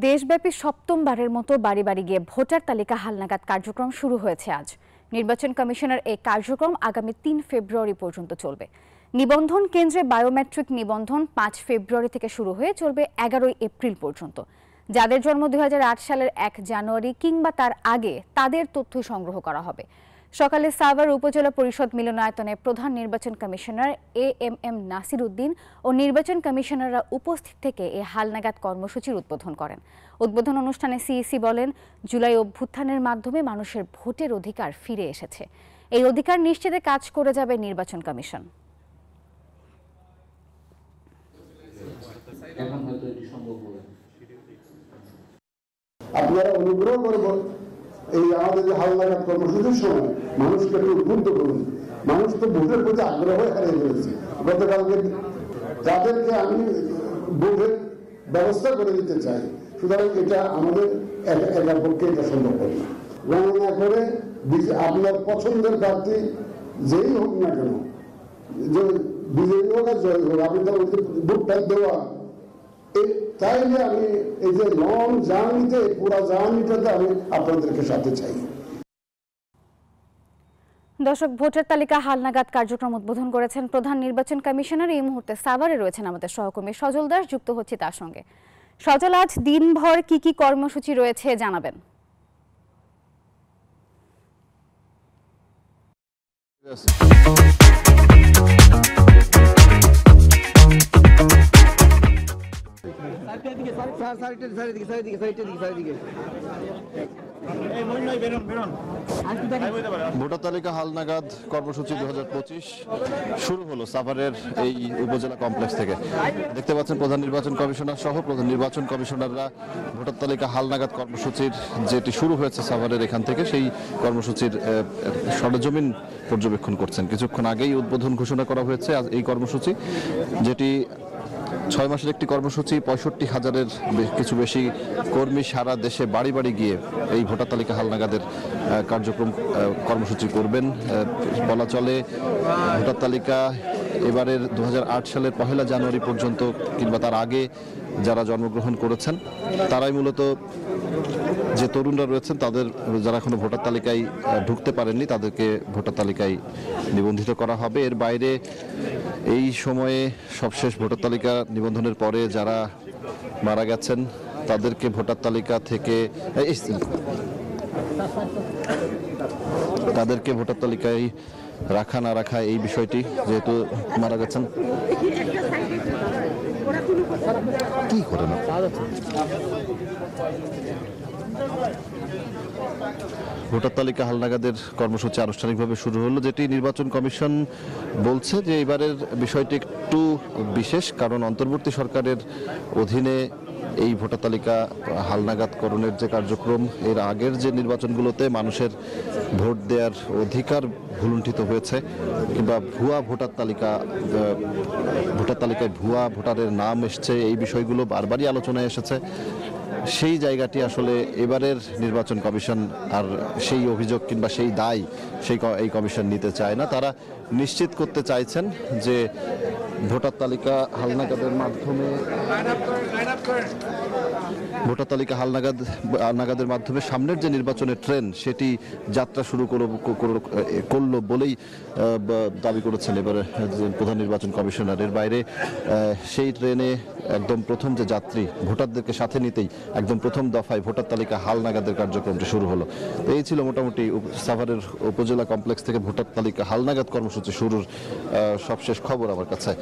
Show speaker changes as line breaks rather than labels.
দেশব্যাপী সপ্তমবারের মতো বাড়ি বাড়ি গিয়ে ভোটার তালিকা হালনাগাদ কার্যক্রম শুরু হয়েছে আজ। নির্বাচন কমিশনের এই কার্যক্রম আগামী ৩ ফেব্রুয়ারি পর্যন্ত চলবে। নিবন্ধন কেন্দ্রে বায়োমেট্রিক নিবন্ধন ৫ ফেব্রুয়ারি থেকে শুরু হয়ে চলবে ১১ এপ্রিল পর্যন্ত। যাদের জন্ম ২০০৮ সালের ১ জানুয়ারি কিংবা তার আগে তাদের তথ্য সংগ্রহ করা হবে। সকালে সাভার উপজেলা পরিষদ মিলনায়তনে প্রধান নির্বাচন কমিশনার এএমএম নাসির উদ্দিন ও নির্বাচন কমিশনাররা উপস্থিত থেকে এই হালনাগাদ কর্মসূচির উদ্বোধন করেন। উদ্বোধন অনুষ্ঠানে সিইসি বলেন, জুলাই অভ্যুত্থানের মাধ্যমে মানুষের ভোটের অধিকার ফিরে এসেছে। এই অধিকার নিশ্চিতে কাজ করে যাবে নির্বাচন কমিশন।
আপনারা অনুগ্রহ করে এই আমাদের যে হালনাগাদ কর্মসূচির সময় মানুষকে একটু উদ্বুদ্ধ করুন। মানুষ তো ভোটের প্রতি আগ্রহ হারিয়ে ফেলেছে। গতকালকে যাদেরকে আমি ভোটের ব্যবস্থা করে দিতে চাই, সুতরাং এটা আমাদের একার পক্ষে এটা সম্ভব না। গণনা করে আপনার পছন্দের প্রার্থী যেই হোক না কেন, যে বিজয়ী হোক আর জয়ী হোক, আপনি তার ভোটটা দেওয়া তাইলে আমি এই যে লং জার্নিতে পুরো জার্নিটাতে আমি আপনাদেরকে সাথে চাই।
দর্শক, ভোটার তালিকা হালনাগাদ কার্যক্রম উদ্বোধন করেছেন প্রধান নির্বাচন কমিশনার। এই মুহূর্তে সাভারে রয়েছেন আমাদের সহকর্মী সজল দাস, যুক্ত হচ্ছে তার সঙ্গে। সজল, আজ দিনভর কি কি কর্মসূচি রয়েছে জানাবেন?
ভোটার তালিকা হালনাগাদ কর্মসূচি ২০২৫ শুরু হলো সাভারের এই উপজেলা কমপ্লেক্স থেকে। দেখতে পাচ্ছেন প্রধান নির্বাচন কমিশনার সহ প্রধান নির্বাচন কমিশনাররা ভোটার তালিকা হালনাগাদ কর্মসূচির যেটি শুরু হয়েছে সাভারের এখান থেকে, সেই কর্মসূচির সরেজমিন পর্যবেক্ষণ করছেন। কিছুক্ষণ আগেই উদ্বোধন ঘোষণা করা হয়েছে এই কর্মসূচি, যেটি ৬ মাসের একটি কর্মসূচি। ৬৫,০০০-এর কিছু বেশি কর্মী সারা দেশে বাড়ি বাড়ি গিয়ে এই ভোটার তালিকা হালনাগাদের কর্মসূচি করবেন। বলা চলে ভোটার তালিকা এবারের ২০০৮ সালের ১ জানুয়ারি পর্যন্ত কিংবা তার আগে যারা জন্মগ্রহণ করেছেন তারাই মূলত, যে তরুণরা রয়েছেন তাদের, যারা এখনো ভোটার তালিকায় ঢুকতে পারেননি তাদেরকে ভোটার তালিকায় নিবন্ধিত করা হবে। এর বাইরে এই সময়ে সবশেষ ভোটার তালিকা নিবন্ধনের পরে যারা মারা গেছেন তাদেরকে ভোটার তালিকা থেকে ভোটার তালিকায় রাখা না রাখা এই বিষয়টি, যেহেতু মারা গেছেন কি করে না ভোটার তালিকা হালনাগাদের কর্মসূচি আনুষ্ঠানিকভাবে শুরু হলো, যেটি নির্বাচন কমিশন বলছে যে এবারের বিষয়টি একটু বিশেষ, কারণ অন্তর্বর্তী সরকারের অধীনে এই ভোটার তালিকা হালনাগাদকরণের যে কার্যক্রম, এর আগের যে নির্বাচনগুলোতে মানুষের ভোট দেওয়ার অধিকার ভুলুণ্ঠিত হয়েছে কিংবা ভুয়া ভোটার তালিকায় ভুয়া ভোটারের নাম এসছে, এই বিষয়গুলো বারবারই আলোচনায় এসেছে। সেই জায়গাটি আসলে এবারের নির্বাচন কমিশন আর সেই অভিযোগ কিংবা সেই দায় এই কমিশন নিতে চায় না। তারা নিশ্চিত করতে চাইছেন যে ভোটার তালিকা হালনাগাদের মাধ্যমে সামনের যে নির্বাচনের ট্রেন সেটি যাত্রা শুরু করলো বলেই দাবি করেছেন এবারে প্রধান নির্বাচন কমিশনার। এর বাইরে সেই ট্রেনে একদম প্রথম যে যাত্রী, ভোটারদেরকে সাথে নিতেই একদম প্রথম দফায় ভোটার তালিকা হালনাগাদের কার্যক্রমটি শুরু হলো। তো এই ছিল মোটামুটি সাভারের উপজেলা কমপ্লেক্স থেকে ভোটার তালিকা হালনাগাদ কর্মসূচি শুরুর সবশেষ খবর আমার কাছে।